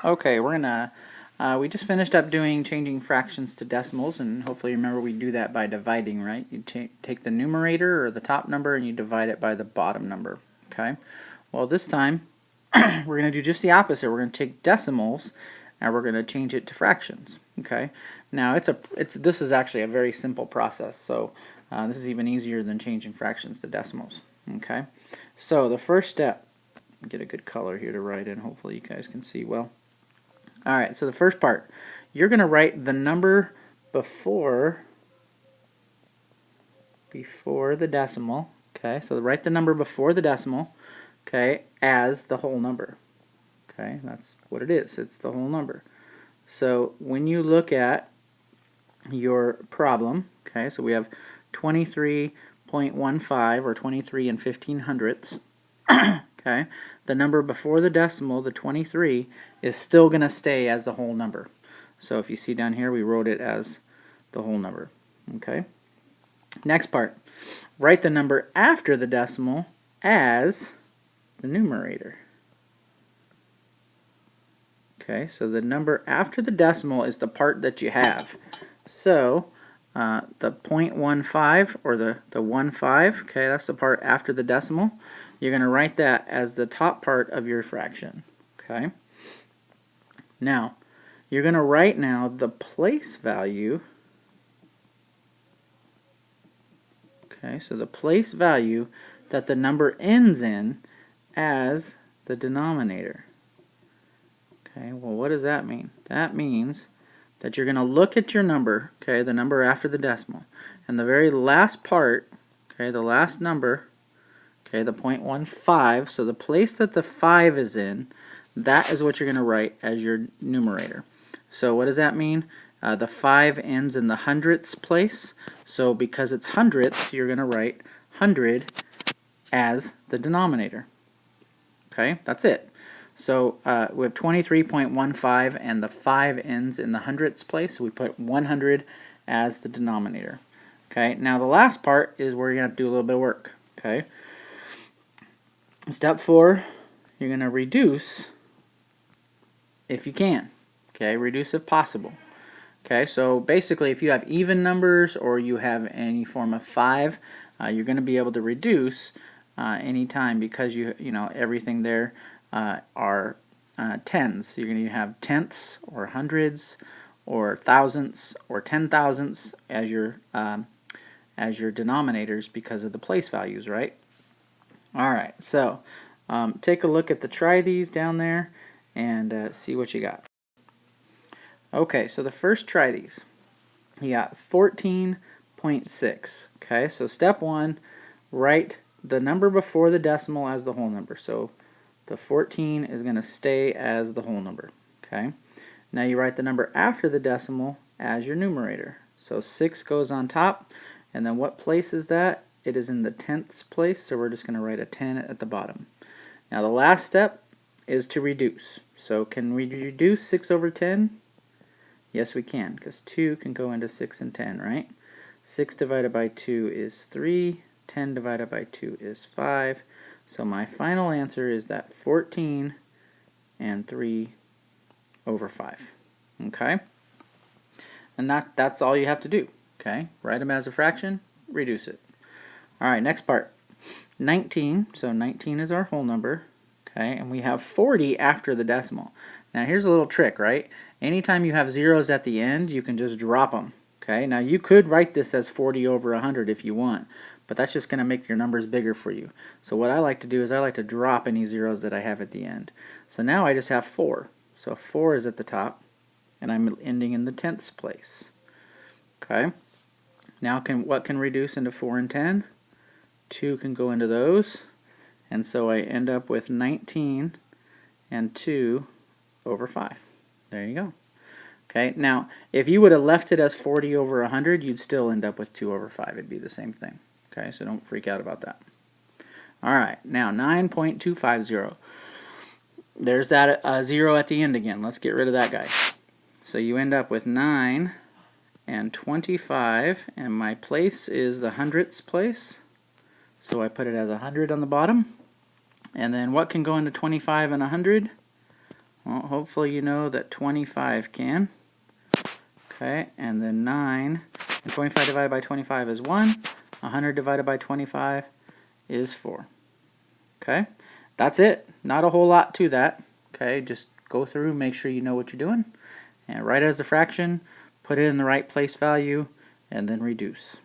Okay, we just finished up changing fractions to decimals, and hopefully remember we do that by dividing, right? You take the numerator or the top number and you divide it by the bottom number, okay? Well, this time we're going to do just the opposite. We're going to take decimals and we're going to change it to fractions, okay? Now this is actually a very simple process, so this is even easier than changing fractions to decimals, okay? So the first step, get a good color here to write in, hopefully you guys can see well. Alright, so the first part, you're going to write the number before the decimal, okay? So write the number before the decimal, okay, as the whole number. Okay, that's what it is. It's the whole number. So when you look at your problem, okay, so we have 23.15 or 23 and 1500ths. Okay, the number before the decimal, the 23, is still going to stay as the whole number. So if you see down here, we wrote it as the whole number. Okay. Next part, write the number after the decimal as the numerator. Okay, so the number after the decimal is the part that you have. So the 0.15 or the 15, okay, that's the part after the decimal. You're going to write that as the top part of your fraction. Okay. Now, you're going to write now the place value. Okay, so the place value that the number ends in as the denominator. Okay, well, what does that mean? That means that you're going to look at your number, okay, the number after the decimal, and the very last part, okay, the last number, okay, the 0.15, so the place that the 5 is in, that is what you're going to write as your numerator. So what does that mean? The 5 ends in the hundredths place, so because it's hundredths, you're going to write 100 as the denominator. Okay, that's it. So we have 23.15 and the 5 ends in the hundredths place, so we put 100 as the denominator. Okay, now the last part is where you're going to have to do a little bit of work. Okay, step 4, you're going to reduce if you can. Okay, reduce if possible. Okay, so basically if you have even numbers or you have any form of 5, you're going to be able to reduce anytime because you know everything there are tens. You're going to have tenths or hundreds or thousandths or 10,000ths as your denominators because of the place values, right? All right, so take a look at the try these down there and see what you got. Okay, so the first try these. You got 14.6. Okay, so step 1, write the number before the decimal as the whole number. So the 14 is going to stay as the whole number. Okay, now you write the number after the decimal as your numerator. So 6 goes on top, and then what place is that? It is in the tenths place, so we're just going to write a 10 at the bottom. Now the last step is to reduce. So can we reduce 6 over 10? Yes, we can, because 2 can go into 6 and 10, right? 6 divided by 2 is 3. 10 divided by 2 is 5. So my final answer is that 14 and 3 over 5. Okay? And that's all you have to do. Okay? Write them as a fraction, reduce it. Alright, next part. 19. So 19 is our whole number. Okay? And we have 40 after the decimal. Now here's a little trick, right? Anytime you have zeros at the end, you can just drop them. Okay, now you could write this as 40 over 100 if you want, but that's just going to make your numbers bigger for you. So what I like to do is I like to drop any zeros that I have at the end. So now I just have 4. So 4 is at the top, and I'm ending in the tenths place. Okay, now what can reduce into 4 and 10? 2 can go into those, and so I end up with 19 and 2 over 5. There you go. Okay, now if you would have left it as 40 over 100, you'd still end up with 2 over 5. It'd be the same thing. Okay, so don't freak out about that. Alright, now 9.250. There's that 0 at the end again. Let's get rid of that guy. So you end up with 9 and 25, and my place is the hundredths place. So I put it as 100 on the bottom. And then what can go into 25 and 100? Well, hopefully you know that 25 can. Okay, and then 9. And 25 divided by 25 is 1. 100 divided by 25 is 4. Okay, that's it. Not a whole lot to that. Okay, just go through, make sure you know what you're doing, and write it as a fraction, put it in the right place value, and then reduce.